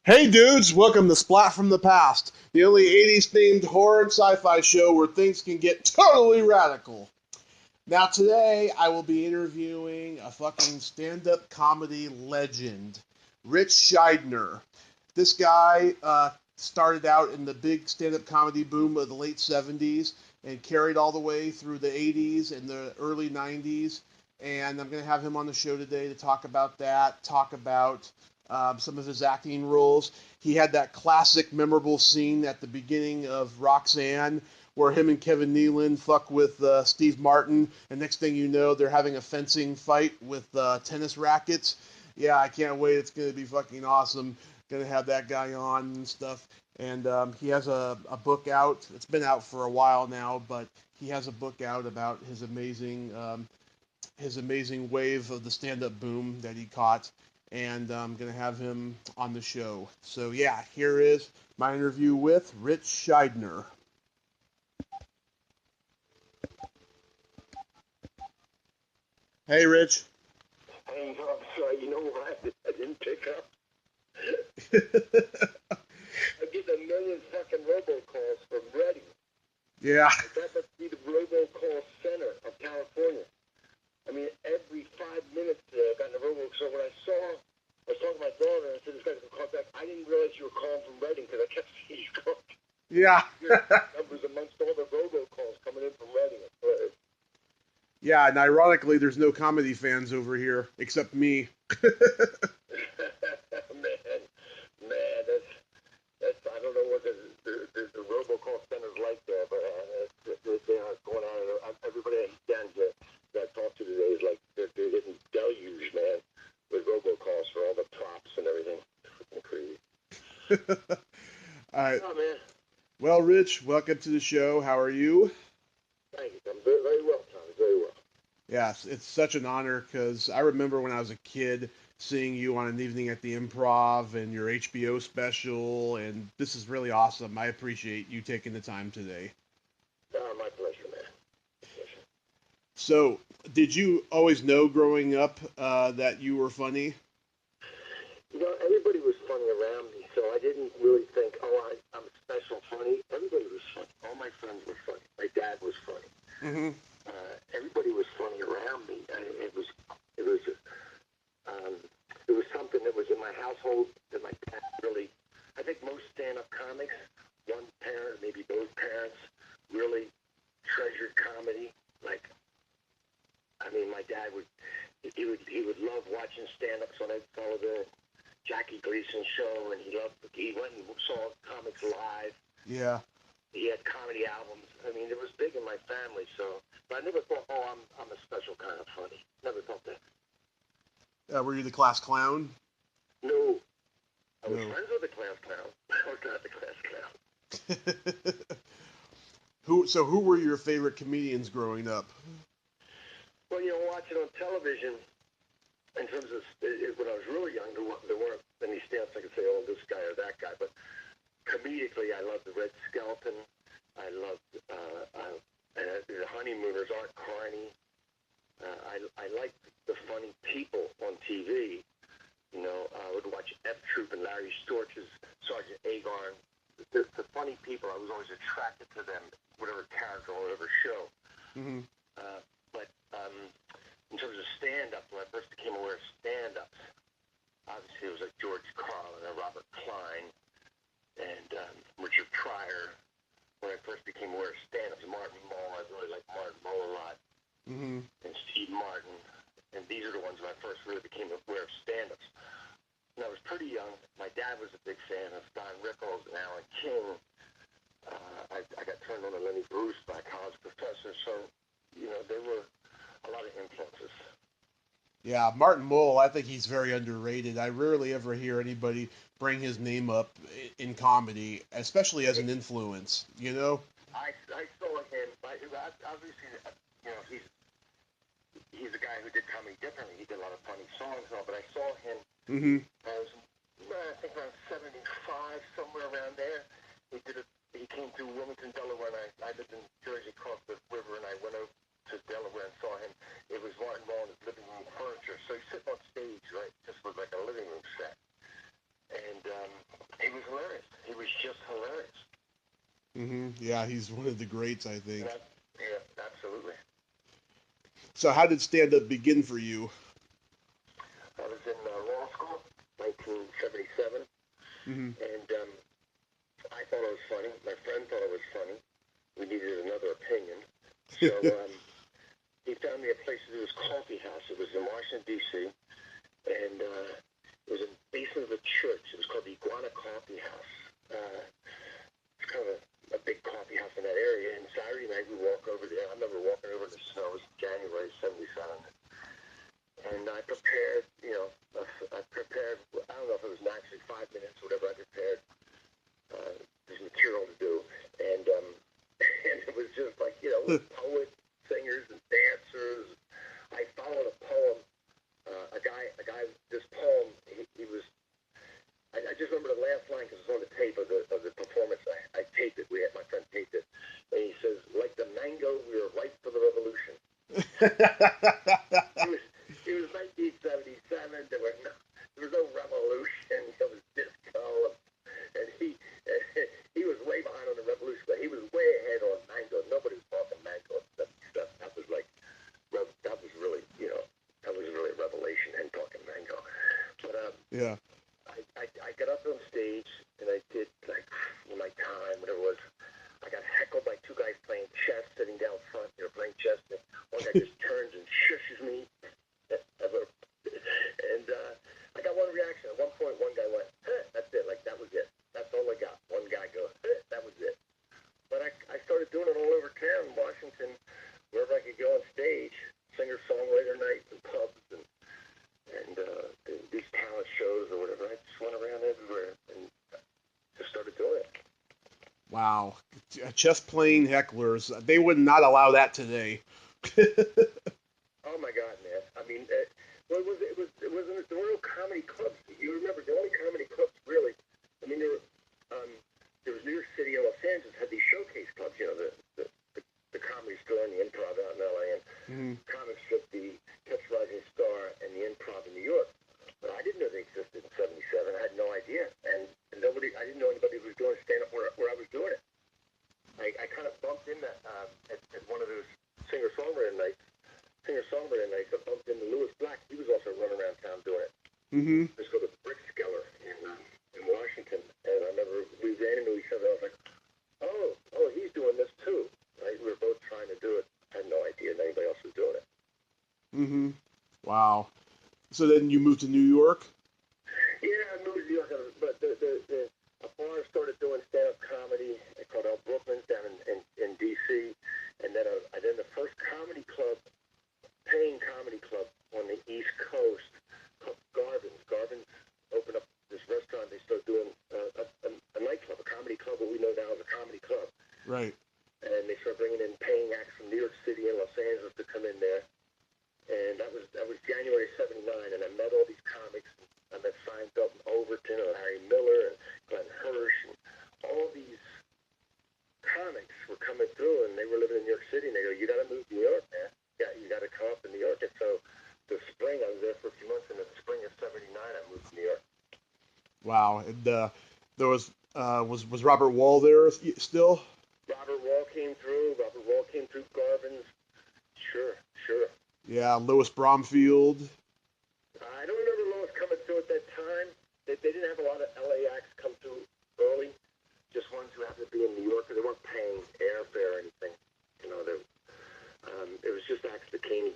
Hey dudes, welcome to Splat from the Past, the only 80s themed horror and sci fi show where things can get totally radical. Now, today I will be interviewing a fucking stand up comedy legend, Ritch Shydner. This guy started out in the big stand up comedy boom of the late 70s and carried all the way through the 80s and the early 90s. And I'm going to have him on the show today to talk about that, talk about some of his acting roles. He had that classic, memorable scene at the beginning of Roxanne where him and Kevin Nealon fuck with Steve Martin, and next thing you know, they're having a fencing fight with tennis rackets. Yeah, I can't wait. It's going to be fucking awesome. Going to have that guy on and stuff. And he has a book out. It's been out for a while now, but he has a book out about his amazing wave of the stand-up boom that he caught, and I'm gonna have him on the show. So yeah, here is my interview with Ritch Shydner. Hey, Rich. Hey, no, I'm sorry. You know what? I didn't pick up. I get a million fucking robocalls from Redding. Yeah, That must be the robocall center of California. I mean, every 5 minutes I got in a robocall. So when I was talking to my daughter, and I said, this guy's going to call back. I didn't realize you were calling from Redding because I kept seeing you call yeah, your numbers amongst all the robocalls coming in from Redding. yeah. And ironically, there's no comedy fans over here except me. man, man, that's I don't know what the robocall center's like there, but they are going on. Everybody down here that I talked to today is like they're getting deluged, man, with robocalls for all the props and everything. Freaking crazy. All right. Oh man, Well, Rich, welcome to the show. How are you? thank you. I'm very, very well, Tom. Very well. Yes, it's such an honor because I remember when I was a kid seeing you on an evening at the Improv and your HBO special, and this is really awesome. I appreciate you taking the time today. My pleasure, man. Pleasure. So, did you always know growing up that you were funny? You know, everybody was funny around me, so I didn't really think, I'm special funny. Everybody was funny. All my friends were funny. My dad was funny. Hmm. Everybody was funny around me. It was, um, it was something that was in my household that my dad really. I think most stand-up comics, one parent, maybe both parents, really treasured comedy. Like, I mean, my dad he would love watching stand-ups when I follow the Jackie Gleason show, and he went and saw comics live. Yeah. He had comedy albums. I mean, it was big in my family. So, but I never thought, I'm a special kind of funny. Never thought that. Were you the class clown? No, I was No. friends with the class clown. I was not the class clown. who were your favorite comedians growing up? Well, watching on television, in terms of when I was really young, there weren't any stamps I could say, oh, this guy or that guy. But comedically, I loved the Red Skelton. I loved the Honeymooners, Art Carney. I liked the funny people on TV. I would watch F Troop and Larry Storch's Sergeant Agarn. The funny people, I was always attracted to them, whatever character or whatever show. Hmm. But in terms of stand-up, when I first became aware of stand-ups, obviously it was like George Carlin and Robert Klein and Richard Pryor. When I first became aware of stand-ups, Martin Mull, I really liked Martin Mull a lot, Hmm. and Steve Martin. And these are the ones when I first really became aware of stand-ups. When I was pretty young, my dad was a big fan of Don Rickles and Alan King. I got turned on to Lenny Bruce by a college professor, so, there were a lot of influences. Yeah, Martin Mull, I think he's very underrated. I rarely ever hear anybody bring his name up in comedy, especially as an influence, you know? I saw him, obviously, he's a guy who did comedy differently. He did a lot of funny songs and all, but I saw him, Hmm. I think around 75, somewhere around there. He came through Wilmington, Delaware, and I lived in Jersey across the river, and I went over to Delaware and saw him. It was Martin Mull in his living room furniture. So he's sitting on stage, right, just with like a living room set. And Yeah, he's one of the greats, I think. Yeah, absolutely. So how did stand-up begin for you? I was in law school, 1977, Mm-hmm. and I thought it was funny. My friend thought it was funny. We needed another opinion. So he found me a place to do this coffee house. It was in Washington, D.C., and it was in the basement of a church. It was called the Iguana Coffee House. It's kind of a big coffee house in that area. And Saturday night we walk over there. I remember walking over in the snow. It was January '77, and I prepared. I prepared. I don't know if it was actually 5 minutes or whatever. I prepared this material to do, and and it was just like with poets, singers, and dancers. I followed a poem. A guy. This poem. He was. I just remember the last line because it's on the tape of the performance. I taped it. My friend taped it, and he says, "Like the mango, we were ripe for the revolution." It was 1977. There was no revolution. It was disco, and he was way behind on the revolution, but he was way ahead on mango. Nobody was talking mango and stuff. That was really a revelation, and talking mango. But Yeah. I got up on stage and I did my time, whatever it was. I got heckled by two guys playing chess, sitting down front. They were playing chess. And one guy just turns and shushes me. And I got one reaction. At one point, one guy went, "That's it." Like, that was it. That's all I got. One guy goes, "That was it." But I started doing it all over town, Washington, wherever I could go on stage, singer-songwriter nights and pubs and these talent shows or whatever. I just went around everywhere and just started doing it. Wow. Chess playing hecklers. They would not allow that today. Oh my God, man! I mean, well, it wasn't. There were no comedy clubs. You remember the only comedy clubs really? I mean, there was New York City and Los Angeles had these showcase clubs. The Comedy Store and the Improv out in LA, and Comic Strip, the Catch Rising Star, and the Improv in New York. But I didn't know they existed in '77. I had no idea, and nobody. I didn't know anybody who was doing stand-up where I was doing it. I kind of bumped in that at one of those singer-songwriter nights. I bumped into Louis Black. He was also running around town doing it. Let's go to Brickskeller in Washington, and I remember we ran into each other. I was like, "Oh, he's doing this too." Right? We were both trying to do it. I had no idea that anybody else was doing it. Wow. So then you moved to New York? Yeah, I moved to New York, but a bar started doing stand-up comedy called El Brooklyn's down in D.C., and then the first paying comedy club on the East Coast called Garvin's. Garvin's opened up this restaurant. They started doing a nightclub, a comedy club, what we know now as a comedy club. Right. And they started bringing in paying acts from New York City and Los Angeles to come in there. And that was January '79, and I met all these comics. I met Seinfeld and Overton and Harry Miller and Glenn Hirsch, and all these comics were coming through, and they were living in New York City, and they go, "You got to move to New York, man. You got to come up to New York." And so the spring, I was there for a few months, and in the spring of '79, I moved to New York. Wow. And there was Robert Wall there still? Robert Wall came through. Garvin's. Sure. Yeah, Louis Bromfield. I don't remember Lois coming through at that time. They didn't have a lot of LA acts come through early. Just ones who happened to be in New York. They weren't paying airfare or anything. It was just acts that came.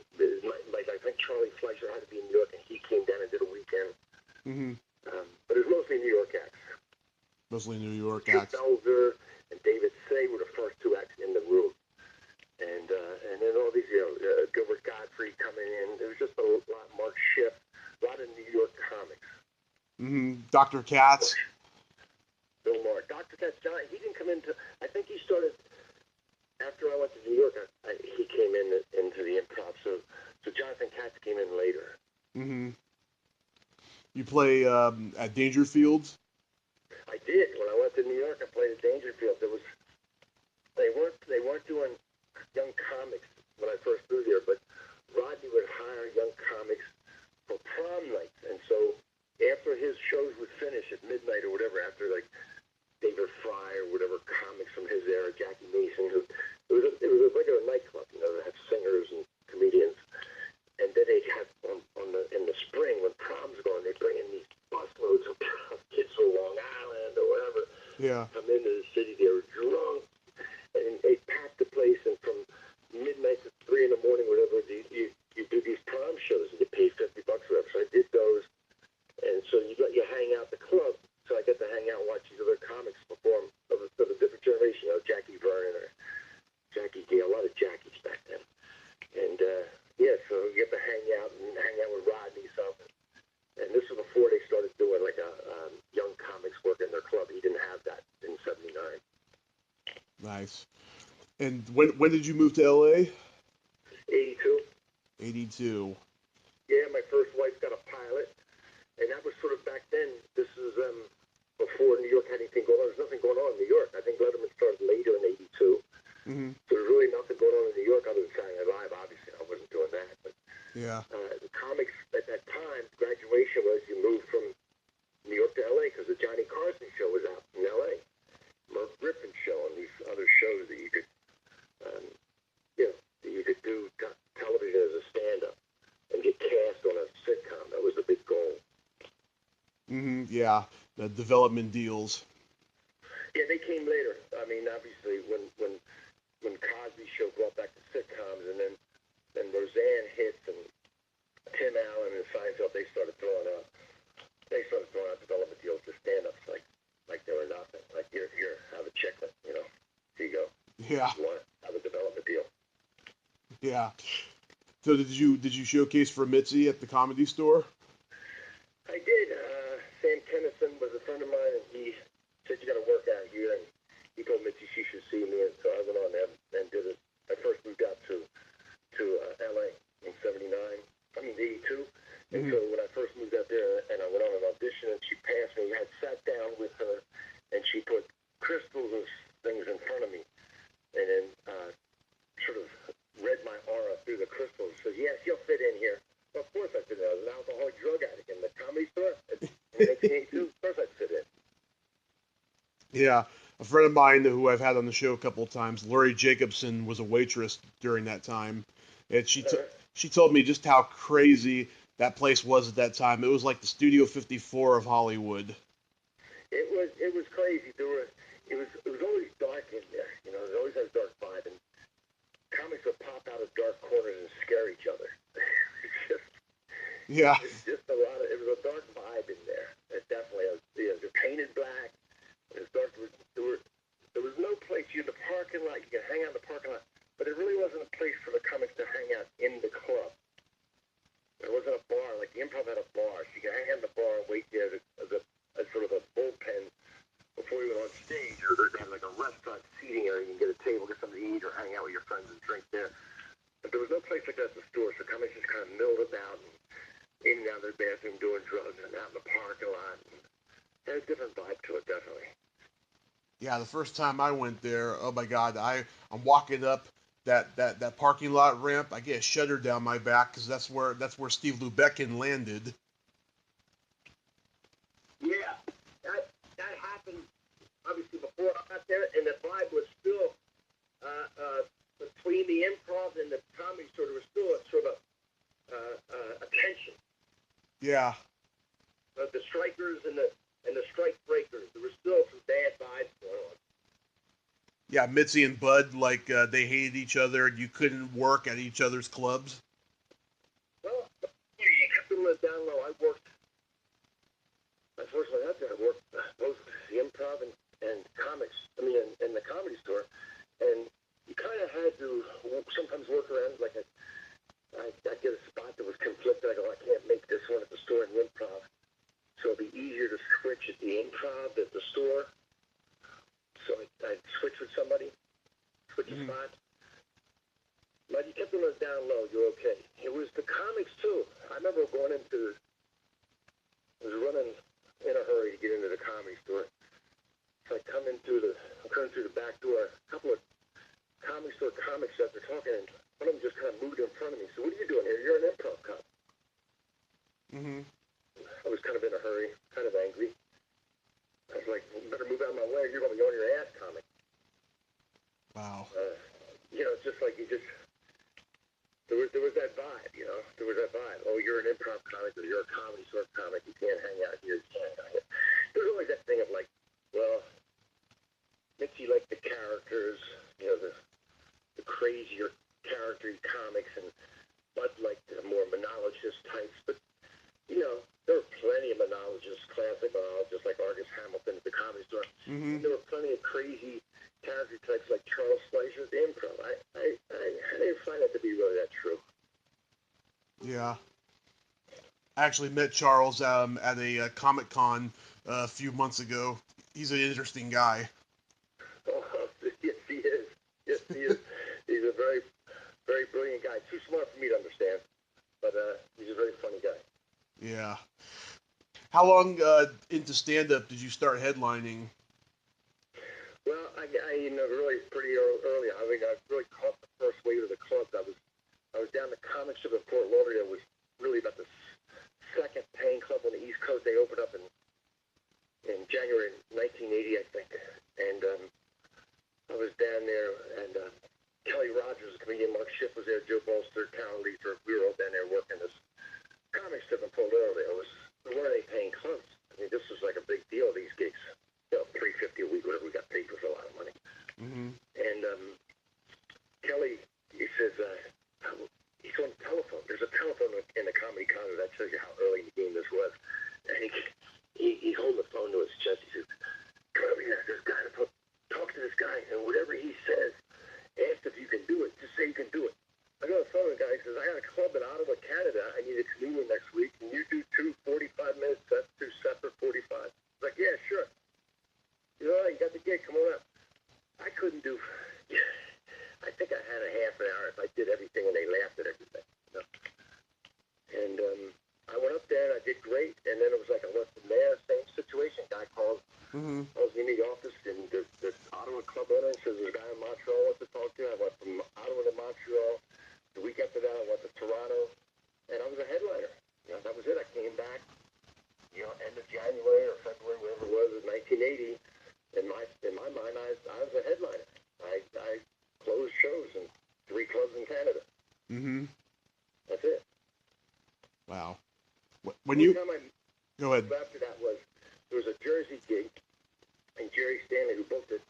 Like I think Charlie Fleischer had to be in New York, and he came down and did a weekend. But it was mostly New York acts. Mostly New York Chip acts. Belzer and David Say were the first two acts in the room. And then all these, Gilbert Gottfried coming in. There was just a lot. Mark Schiff, a lot of New York comics. Dr. Katz. Bill Maher. Dr. Katz, he didn't come into. I think he started after I went to New York. He came into the Improv. So Jonathan Katz came in later. You play at Dangerfield? I did. When I went to New York, I played at Dangerfield. They weren't doing young comics when I first moved here, but Rodney would hire young comics for prom nights. And so after his shows would finish at midnight or whatever, after like David Fry or whatever comics from his Yeah. come into the city. They were drunk, and they packed the place. And from midnight to 3 in the morning, whatever, you do these prom shows, and you pay $50 or whatever. So I did those, and so you hang out at the club. So I get to hang out and watch these other comics perform of a different generation. Jackie Vernon or Jackie Gale, a lot of Jackies back then. And so you get to hang out with Rodney something. And this was before they started doing like a young comics work in their club. He didn't have that in '79. Nice. And when did you move to LA? 82. 82. Yeah, my first wife got a pilot, and that was sort of back then. This is before New York had anything going on. There's nothing going on in New York. I think Letterman started later in '82. Mm-hmm. So there's really nothing going on in New York other than Saturday Night Live. Obviously, I wasn't doing that. But Yeah. the comics at that time, graduation was you moved from New York to LA because the Johnny Carson show was out in LA. Merv Griffin show and these other shows that you could, do television as a stand-up and get cast on a sitcom. That was the big goal. Mm-hmm. Yeah. The development deals. Yeah, they came later. I mean, obviously, when Cosby Show brought back the sitcoms, and then Roseanne hits, and Tim Allen and Seinfeld, they started throwing out development deals to stand-ups like they were nothing. Like here, have a chiclet, here you go. Yeah. You want have a development deal. Yeah. So did you showcase for Mitzi at the Comedy Store? I did. Sam Kennison was a friend of mine, and he said you got to work out here, and he told Mitzi she should see me, and so I went on there and did it. I first moved out to LA in '79. I mean '82. And so when I first moved out there, and I went on an audition, and she passed me, I sat down with her, and she put crystals and things in front of me, and then sort of read my aura through the crystals. Said, "Yes, you'll fit in here." Well, of course I fit in. I was an alcoholic drug addict in the Comedy Store in 1982. Of course I'd fit in. Yeah. A friend of mine who I've had on the show a couple of times, Lori Jacobson, was a waitress during that time, and she told me just how crazy that place was at that time. It was like the Studio 54 of Hollywood. It was crazy. It was always dark in there. It always had a dark vibe, and comics would pop out of dark corners and scare each other. Yeah. It's just it was a dark vibe in there. It definitely was. It was painted black. It was dark. There was no place in the parking lot. You could hang out in the parking lot, but it really wasn't a place for the comics to hang out in the club. There wasn't a bar. Like the Improv had a bar. So you could hang out in the bar and wait there as sort of a bullpen before you went on stage. Or they had like a restaurant seating area. You can get a table, get something to eat, or hang out with your friends and drink there. But there was no place like that at the store. So comics just kind of milled about and in and out of their bathroom doing drugs and out in the parking lot. And it had a different vibe to it, definitely. Yeah, the first time I went there, oh my God, I'm walking up that parking lot ramp. I get a shudder down my back because that's where Steve Lubekin landed. Yeah, that happened obviously before I got there, and the vibe was still between the Improv and the Comedy Store. There was still a sort of a tension. Yeah. The strikers and the strike breakers. There was still some bad vibes going on. Yeah, Mitzi and Bud, like they hated each other, and you couldn't work at each other's clubs. Well, you kept them down low. I worked. Unfortunately, out there, I worked both the Improv and comics. I mean, and the Comedy Store, and you kind of had to sometimes work around. Like I get a spot that was conflicted. I go, I can't make this one at the store in the Improv, so it'd be easier to switch at the Improv at the store. So I'd switch with somebody, switch a spot. But you kept them down low, you're okay. It was the comics, too. I remember I was running in a hurry to get into the Comedy Store. So I'm coming through the back door. A couple of Comedy Store comics that they're talking, and one of them just kind of moved in front of me. So what are you doing here? You're an Improv cop. Mm-hmm. I was kind of in a hurry, kind of angry. I was like, you better move out of my way. You're going to be on your ass, comic. Wow. It's just like there was that vibe, There was that vibe. Oh, you're an Improv comic or you're a Comedy Store comic. You can't hang out here. You can't hang out here. There's always that thing of like, well, comics, and Bud liked the more monologist types. But, you know, there were plenty of monologists, classic monologists like Argus Hamilton at the Comedy Store. Mm-hmm. There were plenty of crazy character types like Charles Fleischer at the Improv. I didn't find that to be really that true. Yeah. I actually met Charles at a Comic-Con a few months ago. He's an interesting guy. Oh, yes, he is. Yes, he is. He's a very, very brilliant guy. Too smart for me to understand, but he's a very funny guy. Yeah. How long into stand-up did you start headlining? Well, I really pretty early. I mean, I really caught the first wave of the clubs. I was down the comic strip at Fort Lauderdale. Was really about the second paying club on the East Coast. They opened up in January 1980, I think. And I was down there, and Kelly Rogers, the comedian, Mark Schiff was there, Joe Bolster, Carol Leeser. We were all down there working this comic strip in Fort Lauderdale. There weren't any paying clubs. I mean, this was like a big deal, these gigs. You know, $350 a week, whatever. We got paid for a lot of money. Mm-hmm. And Kelly, he says, he's on the telephone. There's a telephone in the comedy counter. That tells you how early in the game this was. And he holds the phone to his chest. He says, come over here. This guy, talk to this guy. And whatever he says, ask if you can do it. Just say you can do it. I go to the phone with the guy. He says, I got a club in Ottawa, Canada. I need a comedian next week. Can you do 2 45-minute sets, 2 separate 45? I was like, yeah, sure. You know, you got the gig. Come on up. I couldn't do. I think I had a half an hour if I did everything and they laughed at everything. You know? And I went up there and I did great. And then it was like I went from there, same situation. Guy calls, calls me in the office, and the Ottawa club owner says there's a guy in Montreal wants to talk to you. I went from Ottawa to Montreal. The week after that, I went to Toronto, and I was a headliner. You know, that was it. I came back, you know, end of January or February, whatever it was, in 1980. In my mind, I was a headliner. I closed shows in 3 clubs in Canada. Mm-hmm. That's it. Wow. When you go ahead. After that there was a Jersey gig, and Jerry Stanley, who booked it,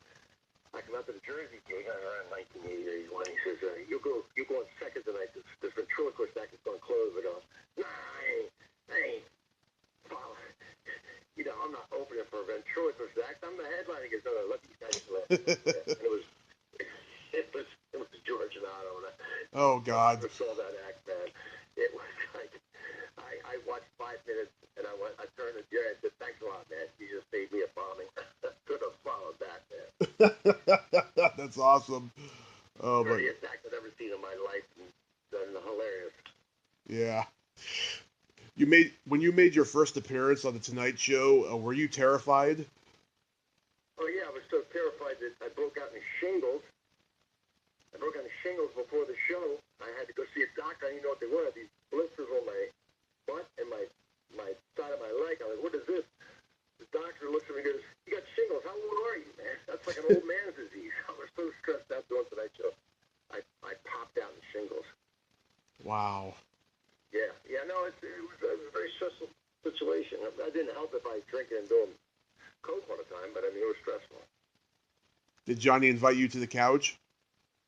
I come out to the Jersey gig around 1980 or 81. He says, "You go on second tonight. This ventriloquist act is going to close." I go, "Nah, I ain't. Well, you know, I'm not opening for a ventriloquist act. I'm the headliner." He goes, "No, let these guys laugh." And it was George and Otto. Oh God. I saw that act, man. It was like I watched 5 minutes, and I turned to Jerry and said, "Thanks a lot, man. You just saved me a bombing." Could have followed that, man. That's awesome. Oh, but Greatest act I've ever seen in my life, and hilarious. Yeah. When you made your first appearance on the Tonight Show, were you terrified? Oh yeah, I was so terrified that I broke out in shingles. I broke out in shingles before the show. I had to go see a doctor. I didn't know what they were. These blisters on my butt and my side of my leg. I'm like, what is this? The doctor looks at me and goes, "You got shingles. How old are you, man?" That's like an old man's disease. I was so stressed out doing Tonight Show. I popped out in shingles. Wow. Yeah, no, it was a very stressful situation. I didn't help if I drinking and doing coke all the time, but I mean, it was stressful. Did Johnny invite you to the couch?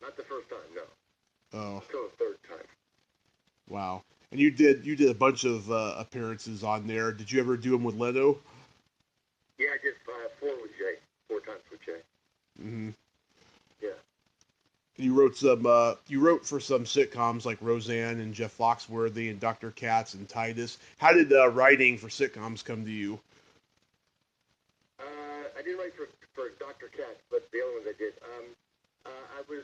Not the first time, no. Oh. Until the third time. Wow. And you did a bunch of appearances on there. Did you ever do them with Leno? Yeah, I did 4 with Jay. 4 times with Jay. Mm-hmm. Yeah. You wrote for some sitcoms like Roseanne and Jeff Foxworthy and Dr. Katz and Titus. How did writing for sitcoms come to you? I didn't write for Dr. Katz, but the other ones I did. I was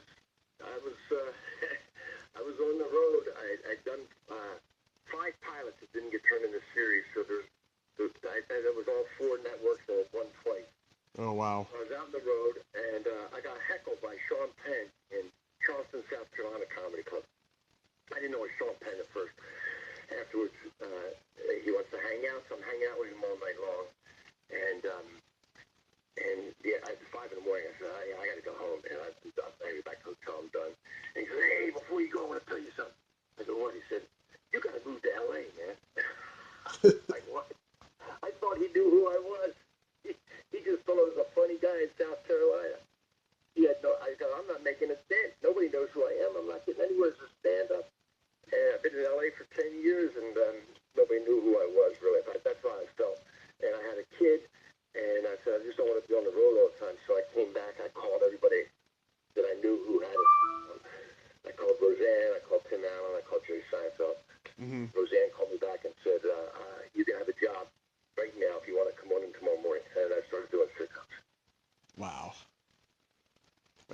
I was on the road. I'd done 5 pilots that didn't get turned into series, so there was all 4 networks at one place. Oh wow! I was out on the road, and I got heckled by Sean Penn in Charleston, South Carolina Comedy Club. I didn't know it was Sean Penn at first. Afterwards, he wants to hang out, so I'm hanging out with him all night long. And yeah, at 5 in the morning, I said, I got to go home, man. I got to get back to the hotel. I'm done. And he said, "Hey, before you go, I want to tell you something." I said, "What?" He said, "You got to move to L.A., man." Like, what? I thought he knew who I was. He just thought I was a funny guy in South Carolina. He had no. I go, "I'm not making a stand. Nobody knows who I am. I'm not getting anywhere as a stand-up."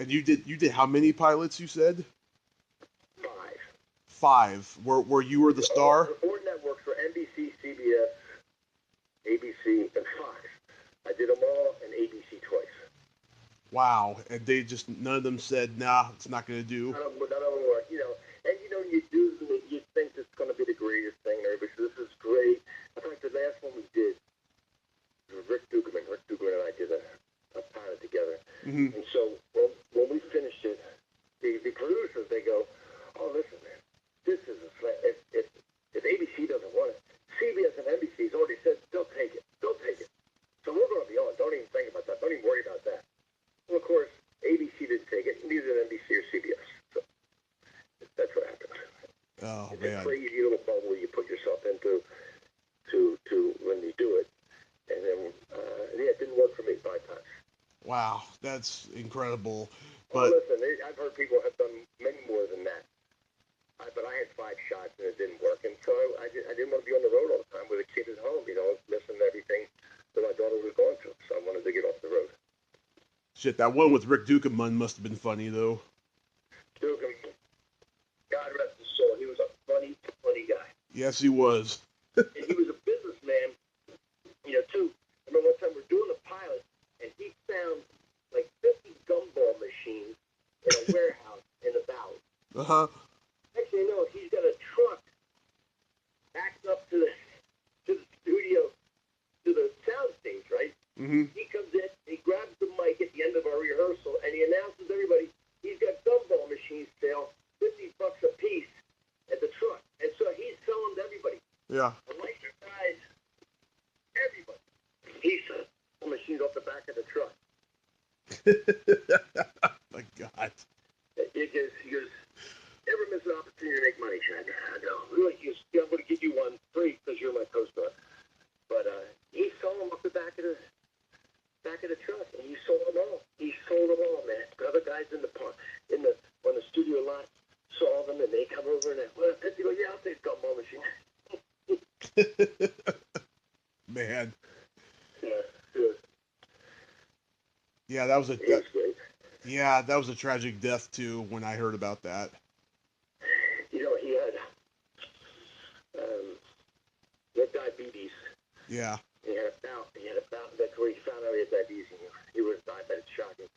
And you did how many pilots? You said 5. 5. Where you were the star? The 4 networks were NBC, CBS, ABC, and Fox. I did them all, and ABC twice. Wow. And they just none of them said, nah, it's not gonna do. None of them were, and you do, you think it's going to be the greatest thing, and everybody says, this is great. In fact, the last one we did, Rick Dukeman and I did a pilot together. Mm-hmm. And so when we finished it, the producers, they go, oh, listen, man, this is a slam. If ABC doesn't want it, CBS and NBC's already said they'll take it. They'll take it. So we're going to be on. Don't even think about that. Don't even worry about that. Well, of course, ABC didn't take it, neither did NBC or CBS. So that's what happened. Oh, it's man. a crazy little bubble you put yourself into to when you do it. And then, it didn't work for me 5 times. Wow, that's incredible. Well, But listen, I've heard people have done many more than that. But I had 5 shots and it didn't work. And so I didn't want to be on the road all the time with a kid at home, missing everything that my daughter was going through. So I wanted to get off the road. shit, that one with Rick Dukeman must have been funny though. Dugan, God rest his soul, he was a funny, funny guy. Yes, he was. And he was a businessman, too. I remember one time we're doing a pilot, and he found like 50 gumball machines in a warehouse in the valley. Uh-huh. Next thing you know, he's got a truck backed up to the studio, to the sound stage, right? Mm-hmm. He comes in, he grabs the mic at the end of our rehearsal, and he announces to everybody, he's got gumball machines sale, $50 a piece at the truck. And so he's selling to everybody. Yeah. The lighter guys, everybody. He's selling machines off the back of the truck. My God. He goes, never miss an opportunity to make money, Shydner. I know. Really, I'm going to give you one free because you're my co-star. But he sold them off the back of the truck, and he sold them all. He sold them all, man. The other guys on the studio lot saw them, and they come over and they go, yeah, I'll take a gumball machine. Man. Yeah. Yeah, that was a He was great. yeah, that was a tragic death too when I heard about that. He had diabetes. Yeah. He had a bout. That's where he found out he had diabetes. He was diabetic, shocking.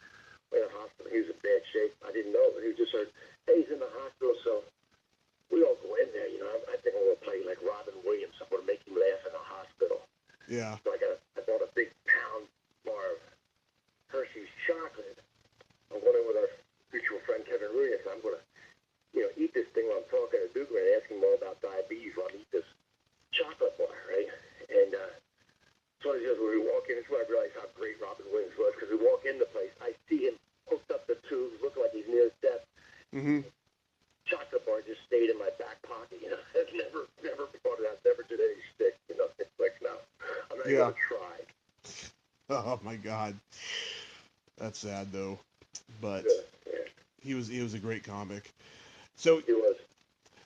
In the hospital. He was in bad shape. I didn't know, but he just heard, hey, he's in the hospital, so we all go in there. I think I'm going to play like Robin Williams. I'm going to make him laugh in the hospital. Yeah. So I bought a big pound bar of Hershey's chocolate. I went in with our mutual friend Kevin Rooney. So I'm going to, eat this thing while I'm talking to Dugan and ask him all about diabetes while I eat this chocolate bar, right? And so as we walk in, this is where I realized how great Robin Williams was, because we walk in the place, I see him hooked up the tubes, looking like he's near death. Mm-hmm. Chocolate bar just stayed in my back pocket, I've never bought it out, never did any stick, it's like, no, I'm not going to try. Oh my God. That's sad though. But Yeah. he was a great comic. So He was.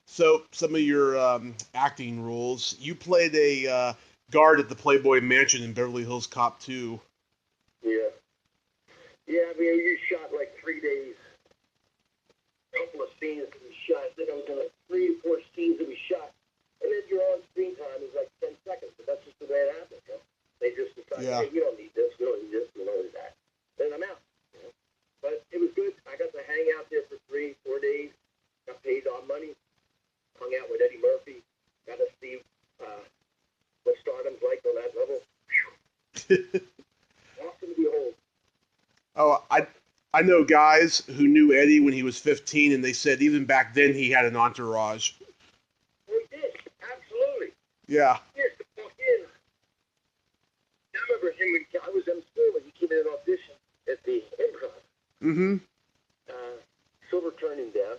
So some of your acting roles. You played a guard at the Playboy Mansion in Beverly Hills Cop 2. Yeah. Yeah, I mean, you shot like 3 days. A couple of scenes to be shot. I think I was in like 3 or 4 scenes to be shot. And then your on-screen time is like 10 seconds. But that's just the way it happens. They just decide, hey, you don't need this, we don't need this, we don't need that. Then I'm out. But it was good. I got to hang out there for 3, 4 days. Got paid all money. Hung out with Eddie Murphy. Got to see what stardom's like on that level. Awesome to behold. Oh, I know guys who knew Eddie when he was 15, and they said even back then he had an entourage. Oh, he did. Absolutely. Yeah. He used to walk in. I remember him when I was in school and he came in an audition at the Improv. Mm-hmm. Silver turned him down.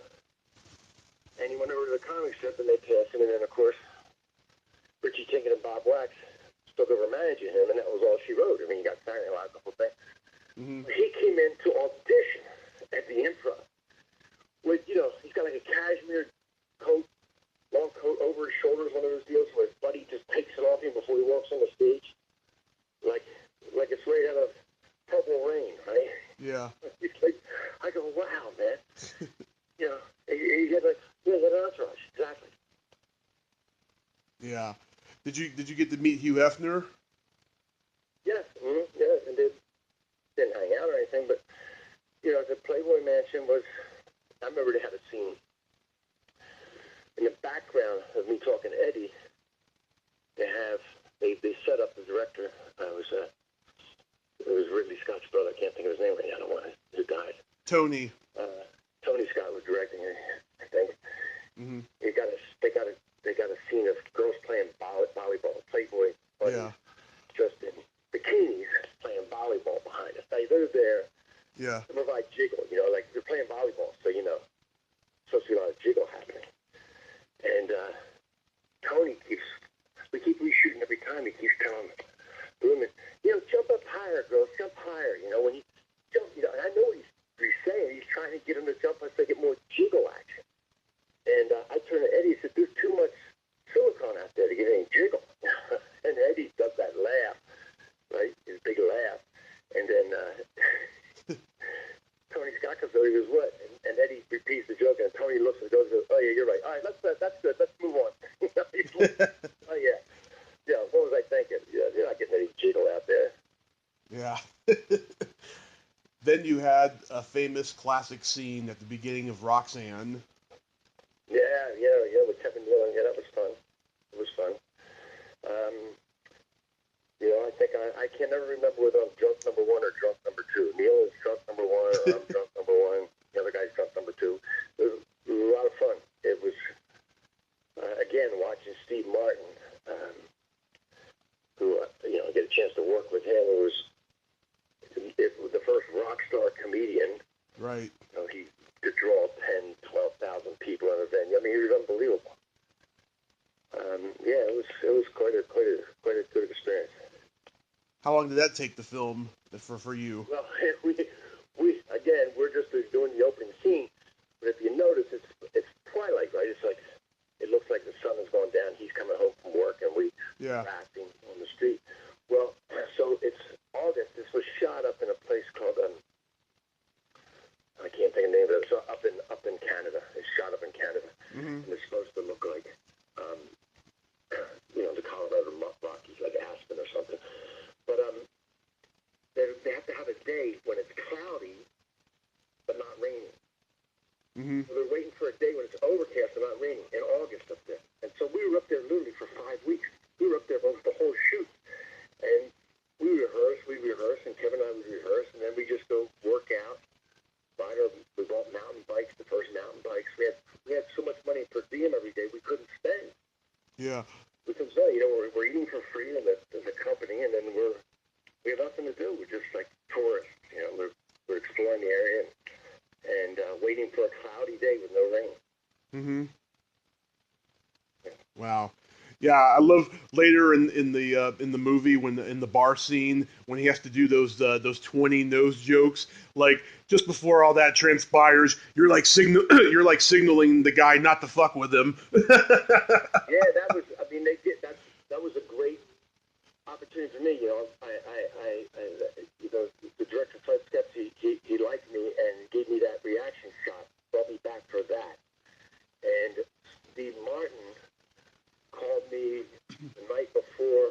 And he went over to the comic strip and they passed him. And then, of course, Richie Tinkett and Bob Wax took over managing him, and that was all she wrote. I mean, he got signed a lot of couple things. Mm-hmm. He came in to audition at the Improv with, he's got like a cashmere coat, long coat over his shoulders, one of those deals where his buddy just takes it off him before he walks on the stage. Like it's right out of Purple Rain, right? Yeah. He's like, I go, wow, man. You know, he had like, yeah, he had an entourage, exactly. Yeah. Did you get to meet Hugh Hefner? Yes, yes, and didn't hang out or anything, but you know, the Playboy Mansion was. I remember they had a scene in the background of me talking to Eddie. They set up the director. It was Ridley Scott's brother. I can't think of his name right now. I don't want to. Who died? Tony. Tony Scott was directing it, I think. Mm-hmm. They got a scene of girls playing volleyball. Playboy buddies, just in bikinis playing volleyball behind us. They're there to provide jiggle. You know, like they're playing volleyball, so you know, supposed to be a lot of jiggle happening. And Tony we keep reshooting every time. He keeps telling the women, you know, jump up higher, girls, jump higher. You know, when he jump, you know, and I know what he's saying. He's trying to get them to jump up so they get more jiggle action. And I turned to Eddie and said, there's too much silicone out there to get any jiggle. And Eddie does that laugh, right? His big laugh. And then Tony Scott comes over, he goes, what? And Eddie repeats the joke, and Tony looks and goes, oh, yeah, you're right. All right, that's good. Let's move on. Oh, yeah. Yeah, what was I thinking? Yeah, you're not getting any jiggle out there. Yeah. Then you had a famous classic scene at the beginning of Roxanne. Yeah, with Kevin Nealon. Yeah, that was fun. It was fun. You know, I think I can never remember whether I'm drunk number one or drunk number two. Neil is drunk number one, or I'm drunk number one. The other guy's drunk number two. It was a lot of fun. It was, again, watching Steve Martin, who, you know, I get a chance to work with him. It was the first rock star comedian. Right. You know, he could draw 10, 12,000 people in a venue. I mean, he was unbelievable. Yeah, it was quite a good experience. How long did that take to film for you? Well, we again, we're just doing the opening scene, but if you notice, it's twilight, right? It's like it looks like the sun is going down. He's coming home from work, and we're acting on the street. Well, so it's August. This was shot up in a place called I can't think of the name of it. So up in Canada. It's shot up in Canada, and it's supposed to look like you know, the Colorado Rockies, like Aspen or something. But they have to have a day when it's cloudy but not raining. Mm-hmm. So they're waiting for a day when it's overcast and not raining in August up there. And so we were up there literally for 5 weeks. We were up there for the whole shoot. And we rehearse, and Kevin and I would rehearse, and then we just go work out. We bought mountain bikes, the first mountain bikes. We had so much money per diem every day we couldn't spend. Yeah. We couldn't spend. You know, we're eating for free in the company, and then we have nothing to do. We're just like tourists. You know, we're exploring the area and waiting for a cloudy day with no rain. Mm-hmm. Wow. Yeah, I love later in the movie when in the bar scene when he has to do those 20 nose jokes. Like just before all that transpires, you're like signaling the guy not to fuck with him. Yeah, that was. I mean, they did that. That was a great opportunity for me. You know, I you know, the director Fred Steps, he liked me and gave me that reaction shot, brought me back for that. And Steve Martin called me the night before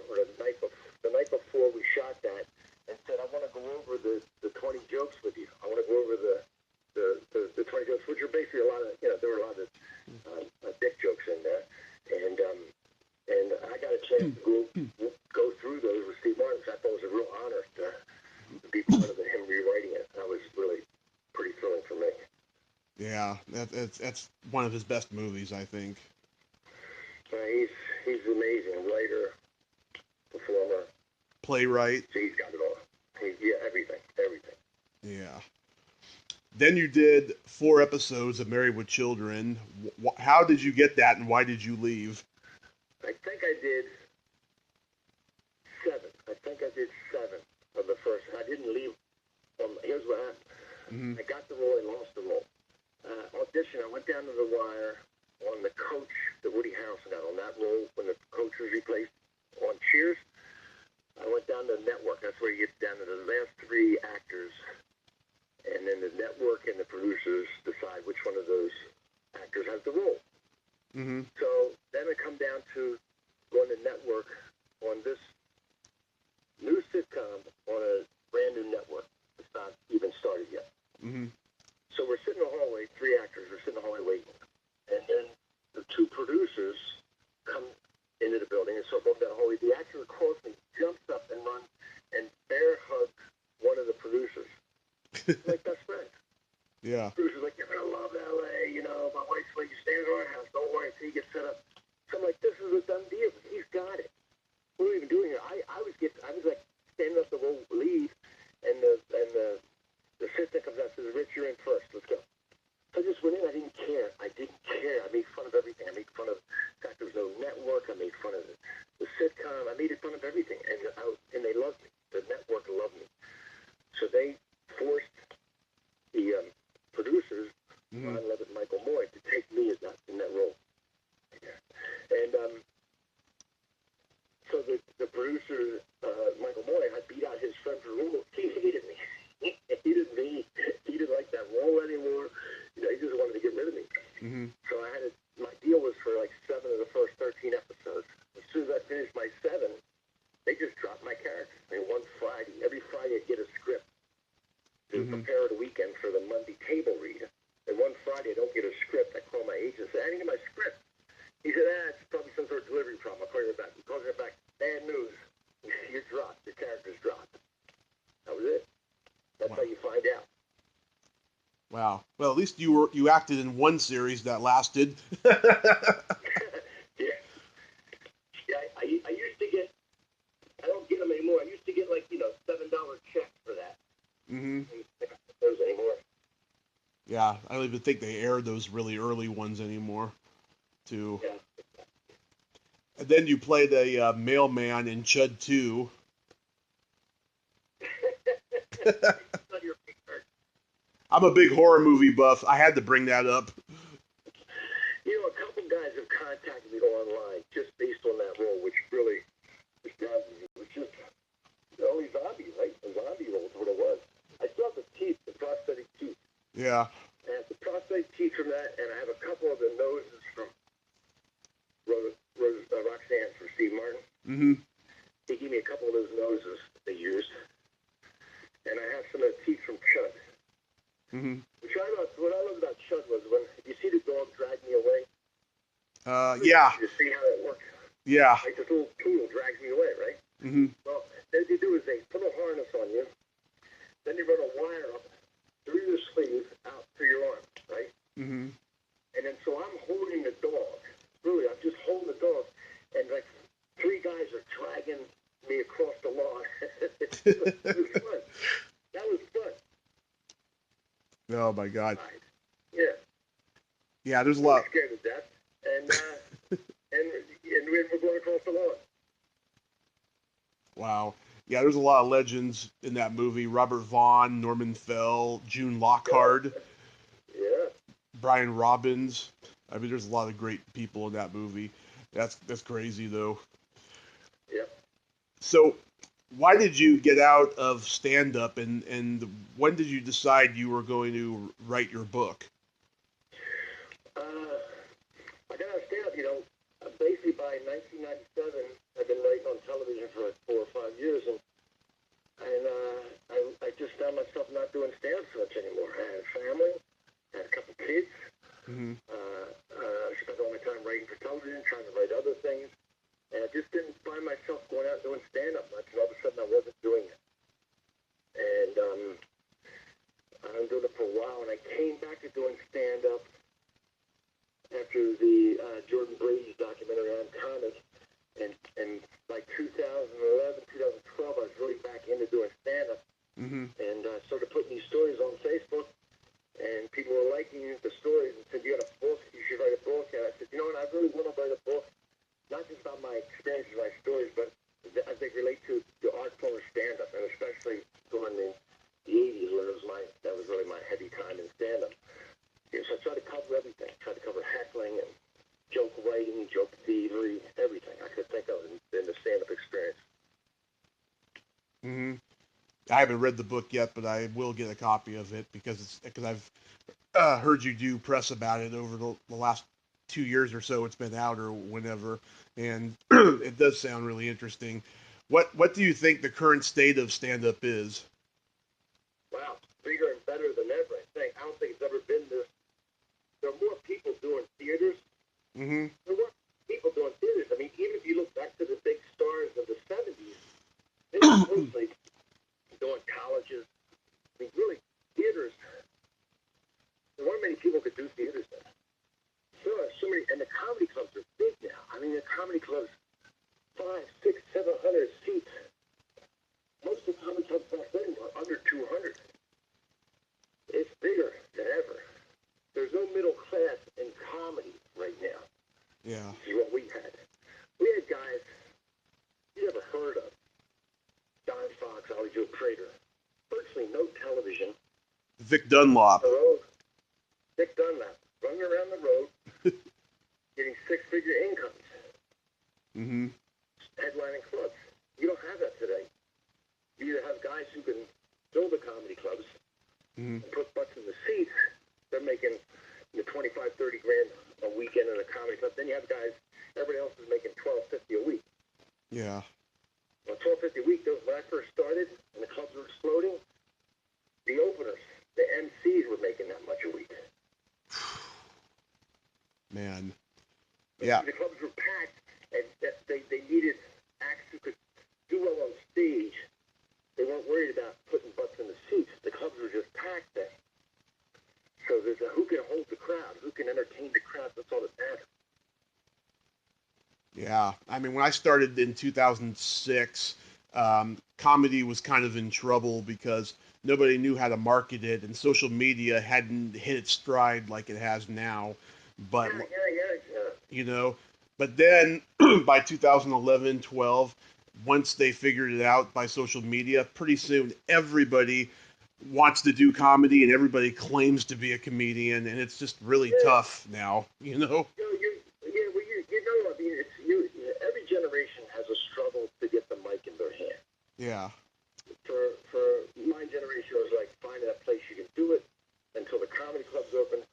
we shot that and said, I want to go over the 20 jokes with you. I want to go over the 20 jokes, which are basically a lot of, you know, there were a lot of dick jokes in there. And I got a chance to go through those with Steve Martin. So I thought it was a real honor to be part of him rewriting it. That was really pretty thrilling for me. Yeah, that's one of his best movies, I think. He's amazing. Writer, performer, playwright. He's got it all. Everything. Yeah. Then you did 4 episodes of Married with Children. How did you get that, and why did you leave? I think I did 7. Of the first. I didn't leave. Here's what happened. Mm-hmm. I got the role. I lost the role. Audition. I went down to the wire on the coach that Woody Harrelson got on that role when the coach was replaced on Cheers. I went down to the network. That's where you get down to the last 3 actors. And then the network and the Mm-hmm. So we're sitting in the hallway, 3 actors, we're sitting in the hallway waiting. And then the 2 producers come into the building, and so above that hallway, the actor across me jumps up and runs and bear hugs one of the producers. Like best friends. Yeah. The producer's like, you're going to love LA, you know, my wife's like, you stay in our house, don't worry until you get set up. So I'm like, this is a done deal. He's got it. What are we even doing here? I was like standing up the lead, and the assistant comes out and says, Ritch, you're in first. Let's go. So I just went in. I didn't care. I made fun of everything. I made fun of the fact there was no network. I made fun of the sitcom. I made fun of everything, and they loved me. The network loved me. So they forced the producers, Mm-hmm. Ron Levitt and Michael Moy, to take me in that role. And so the producer, Michael Moy, I beat out his friend for role. He hated me. He didn't like that role anymore. You know, he just wanted to get rid of me. Mm-hmm. So my deal was for like 7 of the first 13 episodes. As soon as I finished my 7, they just dropped my character. I mean, one Friday, every Friday I'd get a script to prepare the weekend for the Monday table read. And one Friday I don't get a script. I call my agent and say, I didn't get my script. He said, it's probably some sort of delivery problem. I'll call you back. He calls me back. Bad news. You're dropped. Your character's dropped. That was it. That's how you find out. Wow. Well, at least you acted in one series that lasted. Yeah. I used to get, I don't get them anymore. I used to get like, $7 checks for that. Mm-hmm. I don't get those anymore. Yeah, I don't even think they air those really early ones anymore, too. Yeah. And then you played a mailman in Chud 2. I'm a big horror movie buff. I had to bring that up. A couple guys have contacted me online just based on that role, which really was just only zombies, right? A zombie role is what it was. I still have the teeth, the prosthetic teeth. Yeah. I have the prosthetic teeth from that, and I have a couple of the noses from Roxanne from Steve Martin. Mm-hmm. He gave me a couple of those noses they used, and I have some of the teeth from Chud. Mm-hmm. What I loved about Chud was when you see the dog drag me away. Yeah. You see how that works? Yeah. Like this little poodle drags me away, right? Mm-hmm. Well, what they do is they put a harness on you, then they run a wire up through your sleeve out to your arm, right? Mm-hmm. And then so I'm holding the dog. Really, I'm just holding the dog, and like 3 guys are dragging me across the lawn. It was fun. That was fun. Oh my God. Yeah. Yeah, there's a lot. I'm scared to death, and we're going across the lawn. Wow. Yeah, there's a lot of legends in that movie. Robert Vaughn, Norman Fell, June Lockhart, Yeah. Brian Robbins. I mean, there's a lot of great people in that movie. That's crazy though. Yep. So, why did you get out of stand-up, and when did you decide you were going to write your book? I got out of stand-up, basically by 1997, I've been writing on television for like 4 or 5 years, and I just found myself not doing stand-up so much anymore. I had a family, I had a couple kids. Mm-hmm. I spent all my time writing for television, trying to write other things, and I just didn't find myself going out and doing stand-up much, and all of a sudden I wasn't doing it. And I'm doing it for a while, and I came back to doing stand-up after the Jordan Brady's documentary on comic, and like 2011, 2012, I was really back into doing stand-up, Mm-hmm. and started putting these stories on Facebook, and people were liking the stories and said, you got a book, you should write a book. And I said, you know what, I really want to write a book, not just about my experiences, my stories, but as they relate to the art form of stand-up, and especially during the 80s, where that was really my heavy time in stand-up. Yeah, so I tried to cover everything. I tried to cover heckling and joke writing, joke thievery, everything I could think of in the stand-up experience. Mm-hmm. I haven't read the book yet, but I will get a copy of it because I've heard you do press about it over the last 2 years or so. It's been out or whenever, and it does sound really interesting. What do you think the current state of stand-up is? Wow. bigger and better than ever. I don't think it's ever been this. There are more people doing theaters. Mm-hmm. There were people doing theaters. I mean, even if you look back to the big stars of the 70s, they were mostly doing colleges. I mean, really, theaters. There weren't many people who could do theaters then. So many, and the comedy clubs are big now. I mean, the comedy clubs, 500, 600, 700 seats. Most of the comedy clubs back then were under 200. It's bigger than ever. There's no middle class in comedy right now. Yeah. This is what we had. We had guys you never heard of. Don Fox, Ollie Joe Prater. Virtually no television. Vic Dunlop. The road. Dick Dunlap. Running around the road, getting six-figure incomes. Mm-hmm. Headlining clubs. You don't have that today. You either have guys who can build the comedy clubs and put butts in the seats. They're making 25, 30 grand a weekend in a comedy club. Then you have guys, everybody else is making $12.50 a week. Yeah. Well, $12.50 a week, when I first started and the clubs were exploding, the openers, the MCs were making that much a week. Man. Yeah. The clubs were packed, and they needed acts who could do well on stage. They weren't worried about putting butts in the seats. The clubs were just packed then. So there's who can hold the crowd, who can entertain the crowd. That's all that matters. Yeah. I mean, when I started in 2006, comedy was kind of in trouble because nobody knew how to market it, and social media hadn't hit its stride like it has now. But Yeah. you know, but then by 2011, 12, once they figured it out by social media, pretty soon everybody wants to do comedy and everybody claims to be a comedian, and it's just really tough now, you know? I mean, every generation has a struggle to get the mic in their hand. Yeah. For my generation, it was like finding a place you can do it until the comedy clubs open.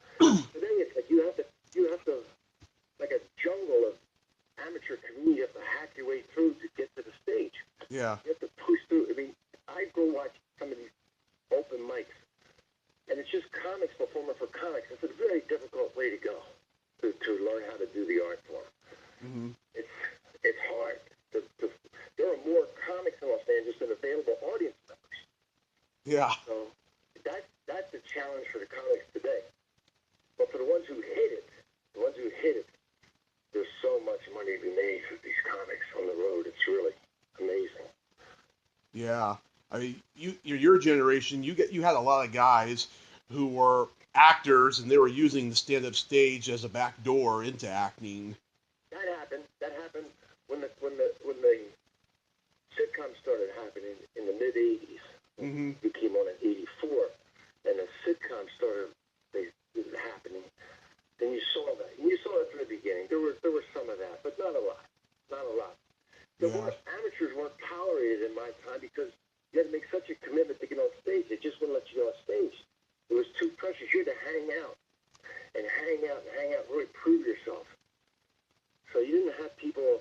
Today, it's like you have to, like a jungle of amateur comedians, you have to hack your way through to get to the stage. Yeah. You have to push through. I mean, I go watch some of these open mics, and it's just comics performing for comics. It's a very difficult way to go to learn how to do the art form. Mm-hmm. It's hard. There are more comics in Los Angeles than available audience members. Yeah. So that's a challenge for the comics today. But for the ones who hit it, there's so much money to be made with these comics on the road. It's really amazing. Yeah. I mean, your generation, you had a lot of guys who were actors and they were using the stand-up stage as a back door into acting. That happened when the sitcoms started happening in the mid '80s. Mm-hmm. We came on in '84, and the sitcoms started happening. Then you saw that. And you saw it from the beginning. There was some of that, but not a lot. Amateurs weren't tolerated in my time because you had to make such a commitment to get on stage. They just wouldn't let you go on stage. It was too precious. You had to hang out, and really prove yourself. So you didn't have people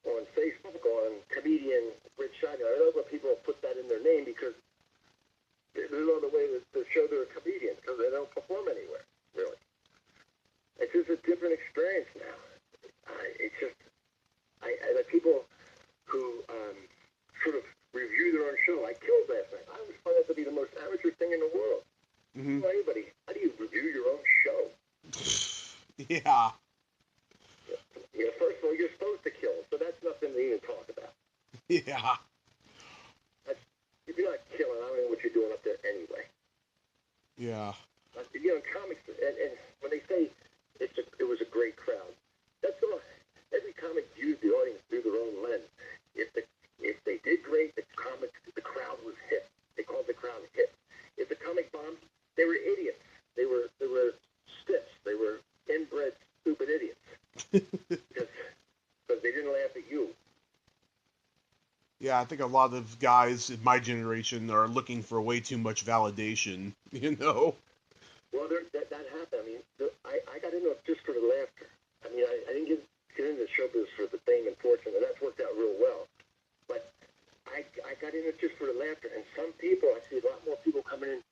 on Facebook, on comedian Ritch Shydner. I don't know what people put that in their name because there's no other way to show they're a comedian because they don't perform anywhere, really. It's just a different experience now. The people who sort of review their own show. I killed last night. I always find that to be the most amateur thing in the world. Mm-hmm. Anybody, how do you review your own show? Yeah. First of all, you're supposed to kill, so that's nothing to even talk about. Yeah. If you're not killing, I don't know what you're doing up there anyway. Yeah. In comics, and when they say it was a great crowd, that's all. Every comic views the audience through their own lens. If they did great, the crowd was hip. They called the crowd hip. If the comic bombed, they were idiots. They were stiffs. They were inbred, stupid idiots. Because they didn't laugh at you. Yeah, I think a lot of guys in my generation are looking for way too much validation, you know? Well, that happened. I mean, I got into it just for the laughter. I mean, I didn't get into show business for the fame and fortune, and that's worked out real well. But I got into it just for the laughter. And some people, I see a lot more people coming in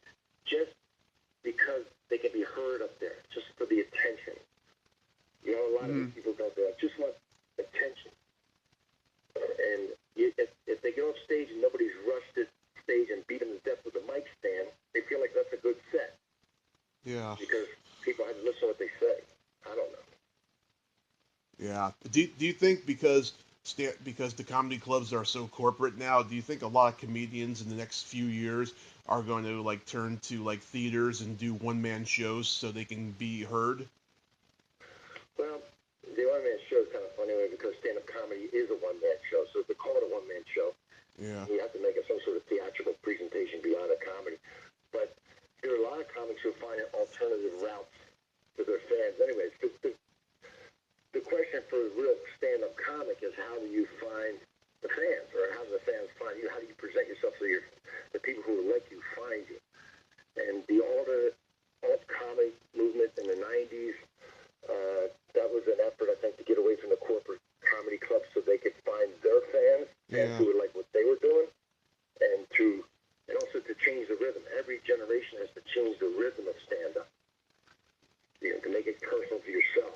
Yeah. because people have to listen to what they say. I don't know. Yeah. Do you think because the comedy clubs are so corporate now, do you think a lot of comedians in the next few years are going to like turn to like theaters and do one man shows so they can be heard? Well, the one-man show is kind of funny because stand-up comedy is a one-man show. So to call it a one-man show, Yeah. you have to make it some sort of theatrical presentation beyond a comedy. But there are a lot of comics who find an alternative route to their fans. Anyways, the question for a real stand-up comic is how do you find the fans, or how do the fans find you? How do you present yourself so the people who like you find you? And the alt comic movement in the 90s, that was an effort, I think, to get away from the corporate comedy clubs so they could find their fans, fans who would like what they were doing, and also to change the rhythm. Every generation has to change the rhythm of stand-up, to make it personal to yourself,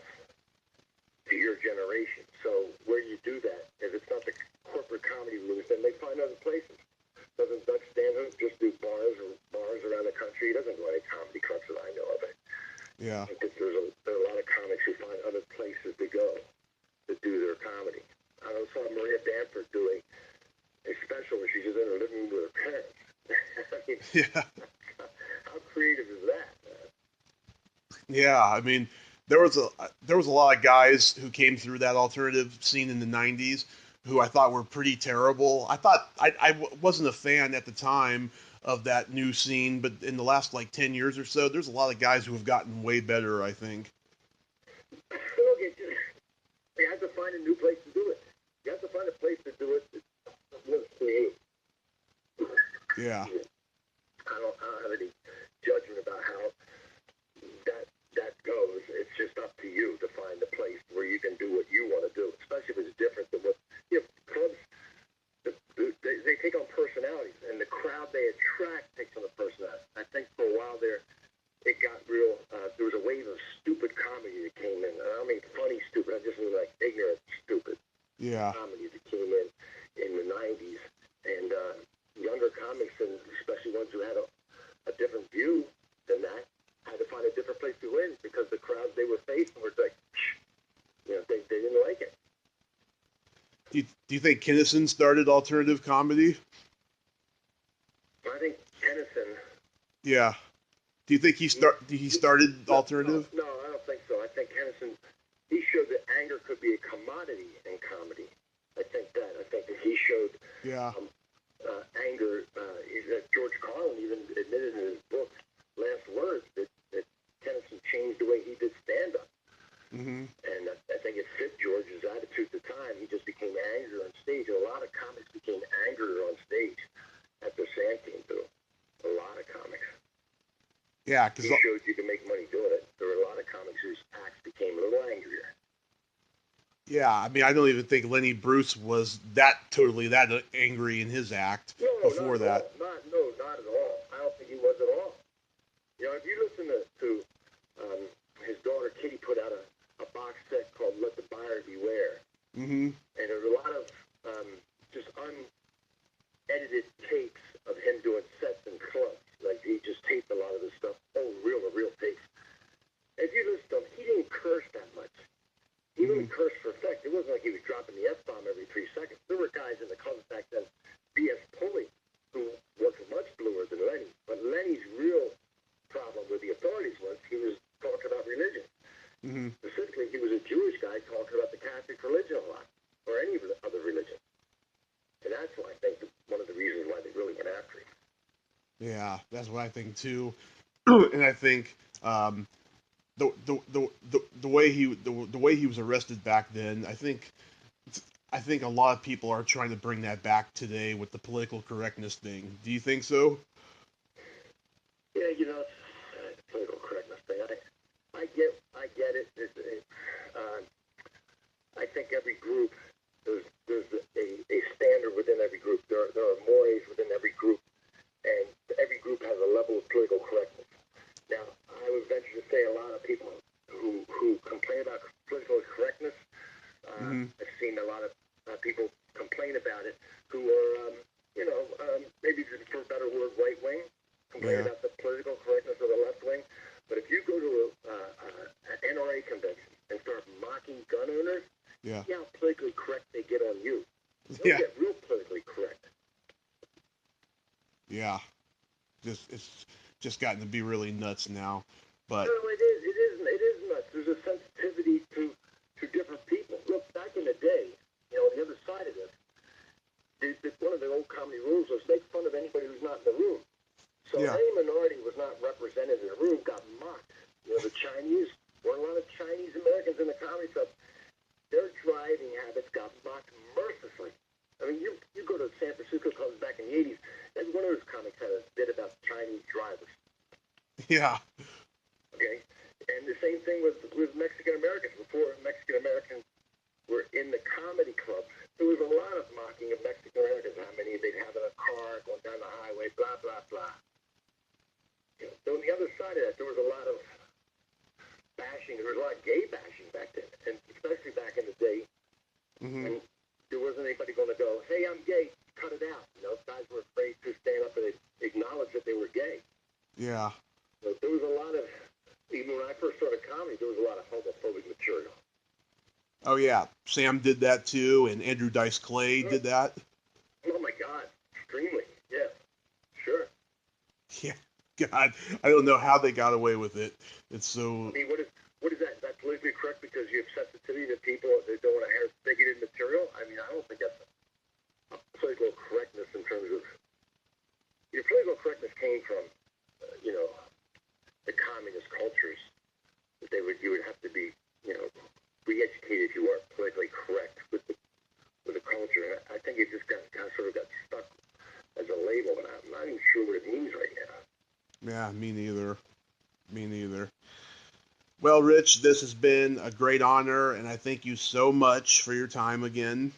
to your generation. So where you do that, if it's not the corporate comedy rooms, then they find other places. Doesn't Doug Stanhope just do bars around the country? He doesn't go to any comedy clubs that I know of it. Yeah. I think there are a lot of comics who find other places to go to do their comedy. I saw Maria Bamford do a special where she's just in her living room with her parents. I mean, Yeah. how creative is that, man? Yeah. I mean, there was a lot of guys who came through that alternative scene in the '90s who I thought were pretty terrible. I wasn't a fan at the time of that new scene, but in the last like 10 years or so, there's a lot of guys who have gotten way better, I think. Look, you have to find a new place to do it. You have to find a place to do it that was creative. Yeah. I don't have any judgment about how that goes. It's just up to you to find a place where you can do what you want to do, especially if it's different than what clubs. They take on personalities, and the crowd they attract takes on the personality. I think for a while there, it got real. There was a wave of stupid comedy that came in. I don't mean funny stupid. I just mean like ignorant stupid Yeah. comedy that came in the 90s. And younger comics, and especially ones who had a different view than that, had to find a different place to win because the crowds they were facing were like, they didn't like it. Do you think Kinnison started alternative comedy? I think Tennyson. Yeah. Do you think he started alternative? No, I don't think so. I think Tennyson, he showed that anger could be a commodity in comedy. I think that he showed Yeah. anger. George Carlin even admitted in his book, Last Words, that Tennyson changed the way he did stand-up. Mm-hmm. And I think it fit George's attitude at the time. He just became angrier on stage. And a lot of comics became angrier on stage after Sand came through. A lot of comics. Yeah, He showed you can make money doing it. There were a lot of comics whose acts became a little angrier. Yeah, I mean, I don't even think Lenny Bruce was that angry in his act before that. Not at all. I don't think he was at all. If you listen to his daughter Kitty put out a box set called "Let the Buyer Beware," Mm-hmm. and there's a lot of just unedited tapes of him doing sets in clubs. Like he just taped a lot of this stuff, real tapes. If you listen to him, he didn't curse that much. He really cursed for effect. It wasn't like he was dropping the F-bomb every 3 seconds. There were guys in the clubs back then, B.S. Pulley, who was much bluer than Lenny. But Lenny's real problem with the authorities was he was talking about religion. Mm-hmm. Specifically, he was a Jewish guy talking about the Catholic religion a lot, or any other religion. And that's why I think one of the reasons why they really went after him. Yeah, that's what I think too. And I think the way he was arrested back then, I think a lot of people are trying to bring that back today with the political correctness thing. Do you think so? Yeah, it's a political correctness thing. I get it. I think every group there's a standard within every group. There are mores within every group, and every group has a level of political correctness. Now, I would venture to say a lot of people who complain about political correctness, I've seen a lot of people complain about it who are, maybe for a better word, right wing, complain about the political correctness of the left wing. But if you go to an NRA convention and start mocking gun owners, Yeah. see how politically correct they get on you. They'll Yeah. get real politically correct. Yeah. It's just gotten to be really nuts now. But No, it is nuts. There's a sensitivity to different people. Look, back in the day, the other side of this, one of the old comedy rules was make fun of anybody who's not in the room. So Yeah. any minority who was not represented in the room got mocked. The Chinese, there were a lot of Chinese Americans in the comedy club. Their driving habits got mocked mercilessly. I mean, you go to San Francisco clubs back in the 80s, every one of those comics had a bit about Chinese drivers. yeah. Okay? And the same thing with Mexican Americans. Before Mexican Americans were in the comedy clubs, there was a lot of mocking of Mexican Americans, how many they'd have in a car going down the highway, blah, blah, blah. So on the other side of that, there was a lot of bashing. There was a lot of gay bashing back then, and especially back in the day, Mm-hmm. and there wasn't anybody going to go, hey, I'm gay, cut it out. Guys were afraid to stand up and acknowledge that they were gay. Yeah. So there was a lot of, even when I first started comedy, there was a lot of homophobic material. Oh yeah. Sam did that too, and Andrew Dice Clay did that. Oh my God, extremely, yeah, sure. Yeah. God, I don't know how they got away with it. It's so. I mean, what is that? Is that politically correct because you have sensitivity to people that don't want to have bigoted material? I mean, I don't think that's a political correctness in terms of your political correctness came from, the communist cultures that you would have to be, re-educated if you weren't politically correct with the culture. And I think it just got stuck as a label, and I'm not even sure what it means right now. Yeah, me neither. Me neither. Well, Rich, this has been a great honor, and I thank you so much for your time again.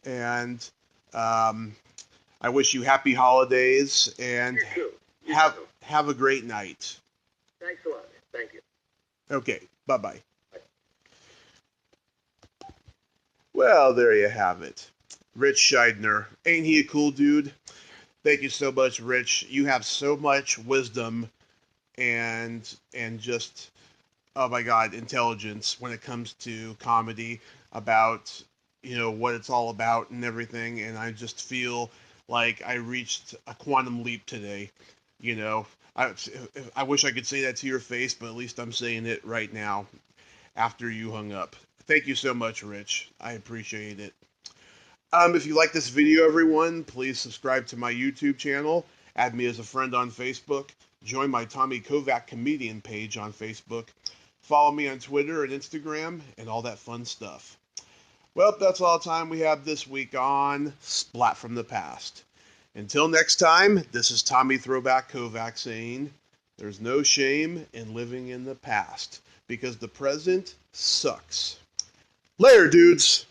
And I wish you happy holidays, and You too. You too. have a great night. Thanks a lot. Thank you. Okay, bye-bye. Well, there you have it. Ritch Shydner. Ain't he a cool dude? Thank you so much, Rich. You have so much wisdom and just, oh my God, intelligence when it comes to comedy about, what it's all about and everything. And I just feel like I reached a quantum leap today. I wish I could say that to your face, but at least I'm saying it right now after you hung up. Thank you so much, Rich. I appreciate it. If you like this video, everyone, please subscribe to my YouTube channel, add me as a friend on Facebook, join my Tommy Kovac comedian page on Facebook, follow me on Twitter and Instagram, and all that fun stuff. Well, that's all the time we have this week on Splat from the Past. Until next time, this is Tommy Throwback Kovac saying, there's no shame in living in the past, because the present sucks. Later, dudes!